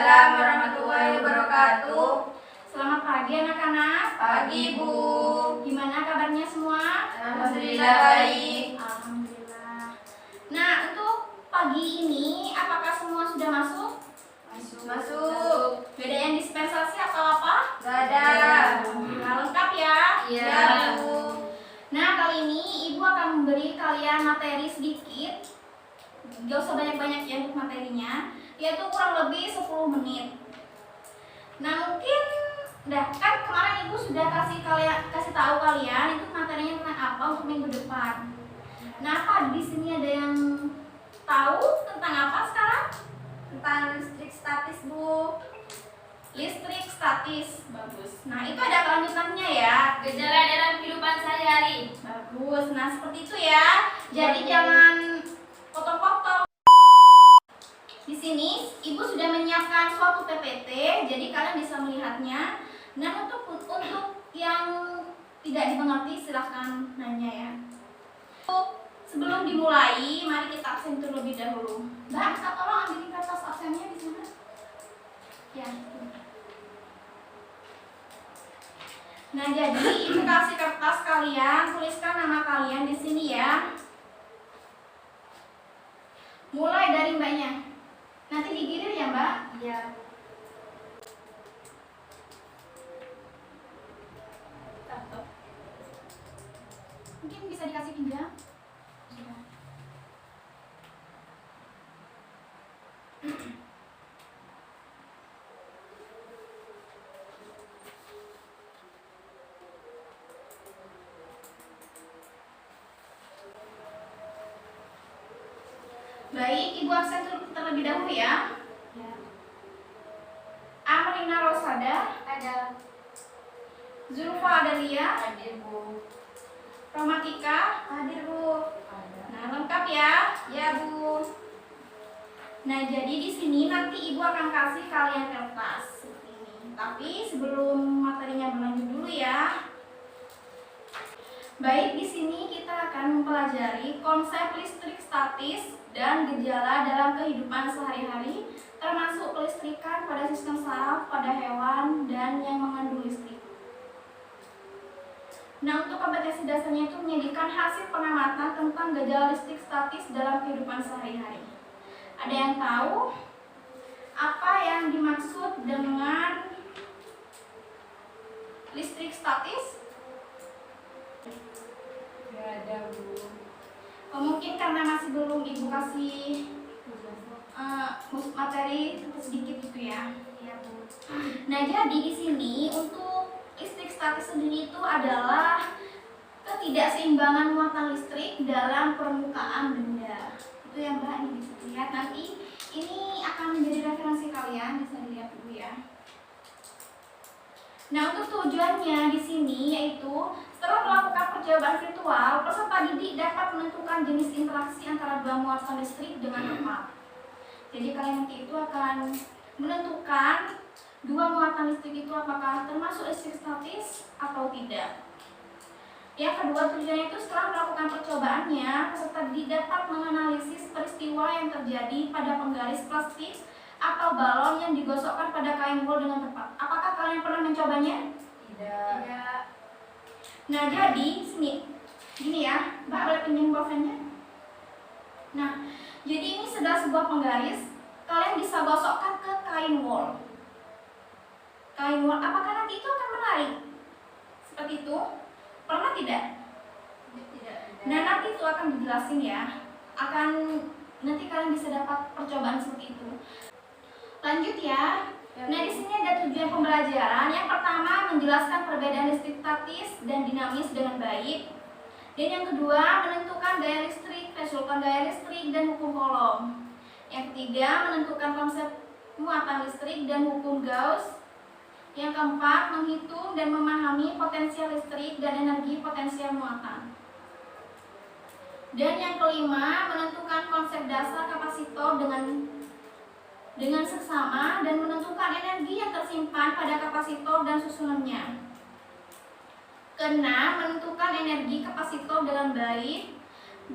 Waalaikumsalam warahmatullahi wabarakatuh. Selamat pagi anak-anak. Pagi Bu. Gimana kabarnya semua? Alhamdulillah baik. Alhamdulillah. Nah, untuk pagi ini apakah semua sudah masuk? Masuk. Beda yang dispensasi atau apa? Gak ada. Alhamdulillah, lengkap ya? Iya Bu. Nah, kali ini Ibu akan memberi kalian materi sedikit. Gak usah banyak-banyak ya untuk materinya, yaitu kurang lebih 10 menit. Nah, mungkin kan kemarin Ibu sudah kasih tahu kalian itu materinya tentang apa untuk minggu depan. Nah, apa di sini ada yang tahu tentang apa sekarang? Tentang listrik statis Bu. Listrik statis, bagus. Nah, itu ada kelanjutannya ya. Gejala dalam kehidupan sehari-hari. Bagus. Nah, seperti itu ya. Jadi jangan potong-potong. Di sini Ibu sudah menyiapkan suatu PPT, jadi kalian bisa melihatnya. Nah, untuk yang tidak dimengerti silahkan nanya ya. Sebelum dimulai, mari kita absen terlebih dahulu. Mbak, minta tolong ambilin kertas absennya di sana. Ya. Nah, jadi Ibu kasih kertas kalian, tuliskan nama kalian di sini ya. Mulai dari Mbaknya. Nanti digilir ya Mbak? Iya. Mungkin bisa dikasih pinjam? Sudah. Baik, Ibu absen terlebih dahulu ya. Ya. Amrina Rosada, Ada. Zulfa Adalia, Hadir Bu. Romatika, Hadir Bu. nah lengkap ya. Ya Bu. Nah, jadi di sini nanti Ibu akan kasih kalian kertas seperti ini. Tapi sebelum materinya berlanjut dulu ya. Baik, di sini kita akan mempelajari konsep listrik statis dan gejala dalam kehidupan sehari-hari, termasuk kelistrikan pada sistem saraf, pada hewan, dan yang mengandung listrik. Nah, untuk kompetensi dasarnya itu menyediakan hasil pengamatan tentang gejala listrik statis dalam kehidupan sehari-hari. Ada yang tahu apa yang dimaksud dengan listrik statis? Gak ada Bu. Mungkin karena masih belum Ibu kasih materi sedikit gitu ya. Iya Bu. Nah, jadi di sini untuk listrik statis sendiri itu adalah ketidakseimbangan muatan listrik dalam permukaan benda. Itu yang Mbak ini bisa lihat. Nanti ini akan menjadi referensi kalian, bisa dilihat dulu ya. Nah, untuk tujuannya di sini yaitu setelah melakukan percobaan virtual, peserta didik dapat menentukan jenis interaksi antara dua muatan listrik dengan tepat. Jadi kalian nanti itu akan menentukan dua muatan listrik itu apakah termasuk listrik statis atau tidak. Yang kedua, tujuannya itu setelah melakukan percobaannya, peserta didik dapat menganalisis peristiwa yang terjadi pada penggaris plastik atau balon yang digosokkan pada kain wol dengan tepat. Apakah kalian pernah mencobanya? Tidak. Nah, jadi gini ya, Mbak boleh pinjam pulpennya? Nah, jadi ini adalah sebuah penggaris, kalian bisa gosokkan ke kain wol. Kain wol, apakah nanti itu akan menarik? Seperti itu? Pernah tidak? Tidak. Nah, nanti itu akan dijelasin ya. Nanti kalian bisa dapat percobaan seperti itu. Lanjut ya. Nah, di sini ada tujuan pembelajaran. Yang pertama, menjelaskan perbedaan listrik statis dan dinamis dengan baik. Dan yang kedua, menentukan gaya listrik, resultan gaya listrik, dan hukum Coulomb. Yang ketiga, menentukan konsep muatan listrik dan hukum Gauss. Yang keempat, menghitung dan memahami potensial listrik dan energi potensial muatan. Dan yang kelima, menentukan konsep dasar kapasitor dengan seksama dan menentukan energi yang tersimpan pada kapasitor dan susunannya. Keenam, menentukan energi kapasitor dengan baik.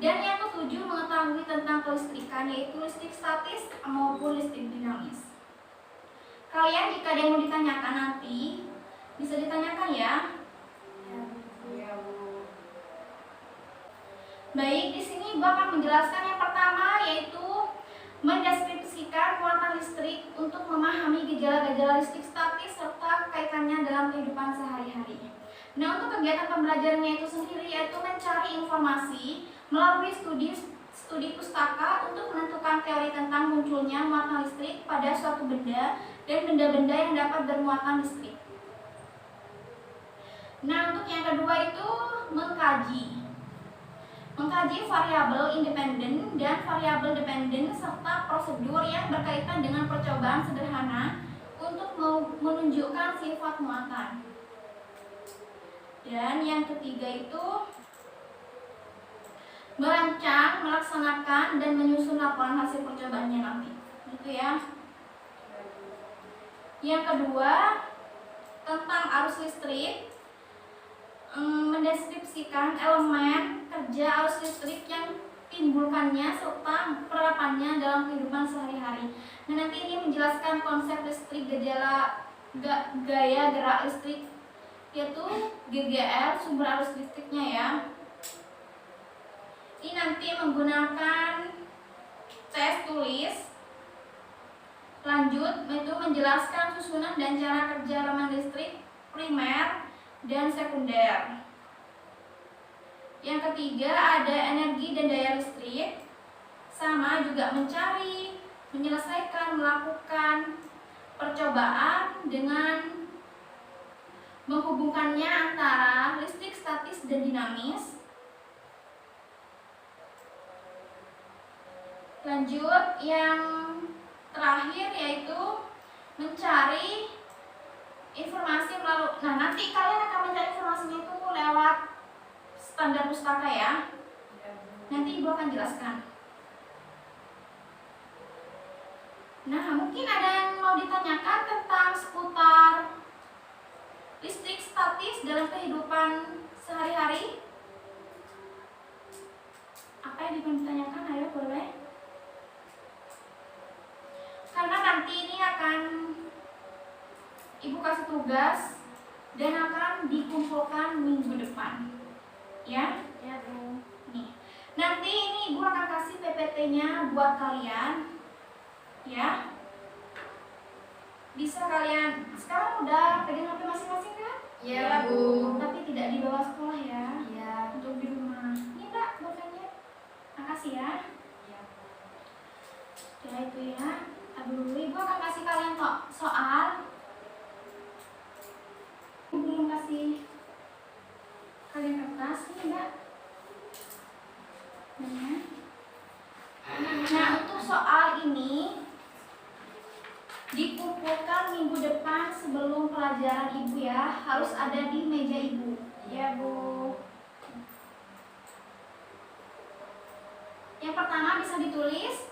Dan yang ketujuh, mengetahui tentang kelistrikan, yaitu listrik statis maupun listrik dinamis. kalian jika ada yang mau ditanyakan nanti bisa ditanyakan ya. Iya, Bu. Baik, di sini Ibu akan menjelaskan yang pertama yaitu mendeskripsikan muatan listrik untuk memahami gejala-gejala listrik statis serta kaitannya dalam kehidupan sehari-hari. Nah, untuk kegiatan pembelajarannya itu sendiri yaitu mencari informasi melalui studi pustaka untuk menentukan teori tentang munculnya muatan listrik pada suatu benda dan benda-benda yang dapat bermuatan listrik. Nah, untuk yang kedua itu mengkaji variabel independen dan variabel dependen serta prosedur yang berkaitan dengan percobaan sederhana untuk menunjukkan sifat muatan. Dan yang ketiga itu merancang, melaksanakan, dan menyusun laporan hasil percobaannya nanti. Gitu ya. Yang kedua tentang arus listrik, mendeskripsikan elemen kerja arus listrik yang timbulkannya serta penerapannya dalam kehidupan sehari-hari. Nah, nanti ini menjelaskan konsep listrik, gaya gerak listrik, yaitu GGL, sumber arus listriknya ya. Ini nanti menggunakan tes tulis. Lanjut, itu menjelaskan susunan dan cara kerja elemen listrik primer dan sekunder. Yang ketiga ada energi dan daya listrik, sama juga mencari, menyelesaikan, melakukan percobaan dengan menghubungkannya antara listrik statis dan dinamis. Lanjut, yang terakhir yaitu mencari informasi melalui, nah nanti kalian akan mencari informasinya itu lewat standar pustaka ya. Nanti Ibu akan jelaskan. Nah, mungkin ada yang mau ditanyakan tentang seputar listrik statis dalam kehidupan sehari-hari? Apa yang ditanyakan? Ayo boleh. Karena nanti ini akan Ibu kasih tugas dan akan dikumpulkan minggu depan. Ya? Ya, Bu. Nih. Nanti ini Ibu akan kasih PPT-nya buat kalian. Ya. Bisa kalian sekarang udah pegang HP masing-masing kan? Iya, Bu. Tapi tidak dibawa sekolah ya. Iya. Untuk di rumah. Ini Mbak, bukannya. Makasih ya. Iya. Ya itu ya. Aduh, Ibu akan kasih kalian kok soal. Ibu belum kasih kalian kertas nih Mbak. Nah, untuk soal ini dikumpulkan minggu depan sebelum pelajaran Ibu ya. Harus ada di meja Ibu. Iya, Bu. Yang pertama bisa ditulis.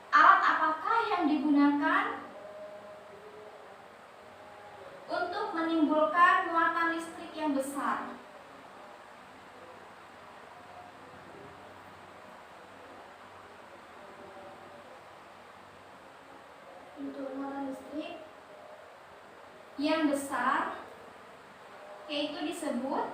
Alat apakah yang digunakan untuk menimbulkan muatan listrik yang besar? Untuk muatan listrik yang besar yaitu disebut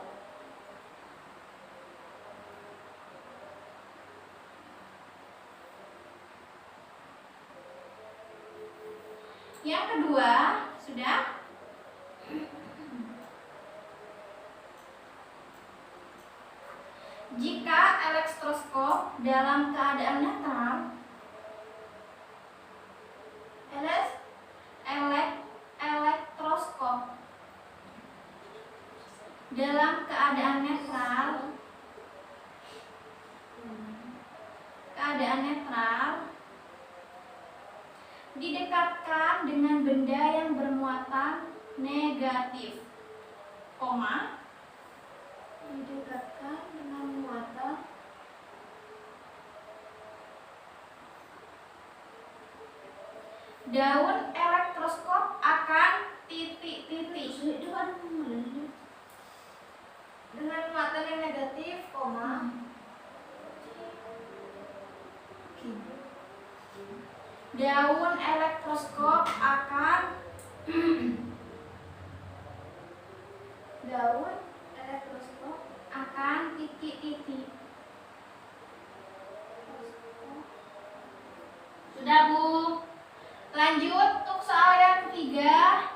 yang kedua, sudah? Jika elektroskop dalam keadaan netral, elektroskop dalam keadaan netral didekatkan dengan benda yang bermuatan negatif, koma, didekatkan dengan muatan daun elektroskop akan titik-titik Dengan muatan yang negatif, koma. daun elektroskop akan daun elektroskop akan titik-titik. Sudah, Bu. Lanjut untuk soal yang ketiga.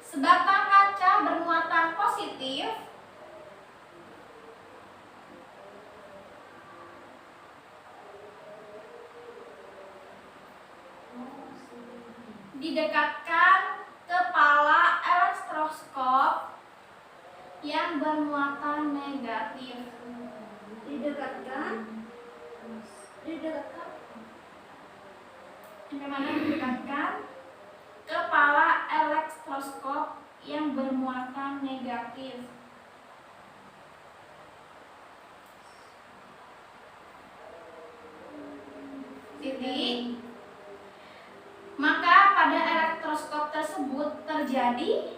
Sebatang kaca bermuatan positif didekatkan kepala elektroskop yang bermuatan negatif. Didekatkan. Bagaimana didekatkan kepala elektroskop yang bermuatan negatif. Titik. Maka pada elektroskop tersebut terjadi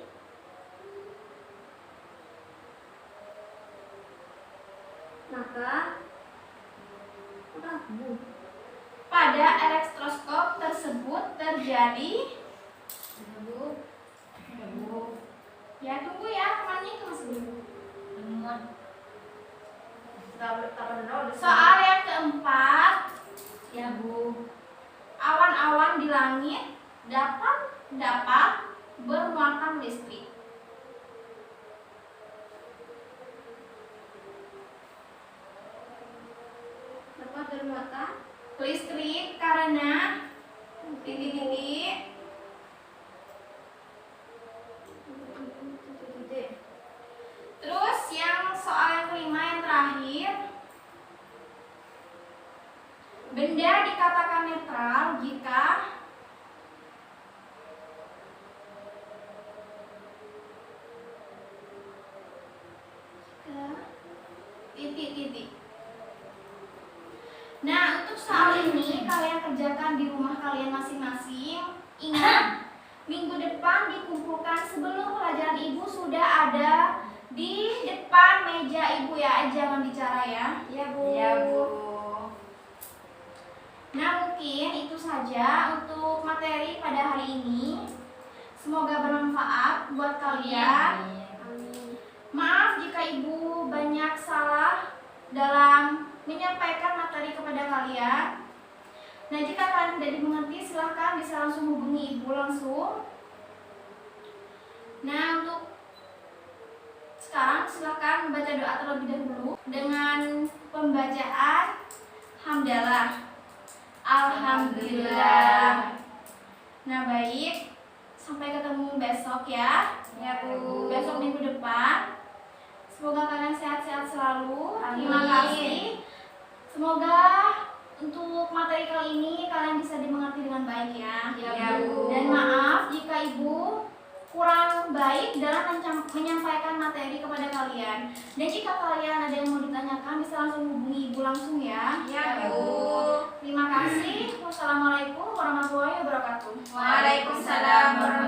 pada elektroskop tersebut terjadi. Ya, tunggu ya, temannya itu masih dulu. Soal yang keempat. Ya, Bu. Awan-awan di langit dapat bermuatan listrik. Dapat bermuatan Listrik karena titik-titik. Terus yang soal yang kelima yang terakhir. Benda dikatakan netral jika titik-titik. Nah, untuk soal ini kalian kerjakan di rumah kalian masing-masing. Ingat, minggu depan dikumpulkan sebelum pelajaran Ibu sudah ada di depan meja Ibu ya, jangan bicara ya. Ya, Bu. Ya, Bu. Nah, mungkin itu saja untuk materi pada hari ini. Semoga bermanfaat buat kalian. Amin. Maaf jika Ibu banyak salah dalam menyampaikan materi kepada kalian. Nah, jika kalian tidak dimengerti, silahkan bisa langsung hubungi Ibu langsung. Nah, untuk sekarang silahkan membaca doa terlebih dahulu dengan pembacaan hamdalah. Alhamdulillah. Nah, baik. Sampai ketemu besok ya. Ya, Bu. Besok minggu depan. Semoga kalian sehat-sehat selalu. Amin. Terima kasih. Semoga untuk materi kali ini kalian bisa dimengerti dengan baik ya. Ya, Bu. Dan maaf jika Ibu kurang baik dalam menyampaikan materi kepada kalian. Dan jika kalian ada yang mau ditanyakan bisa langsung hubungi Ibu langsung ya. Ya, Bu. Terima kasih. Wassalamualaikum warahmatullahi wabarakatuh. Waalaikumsalam warahmatullahi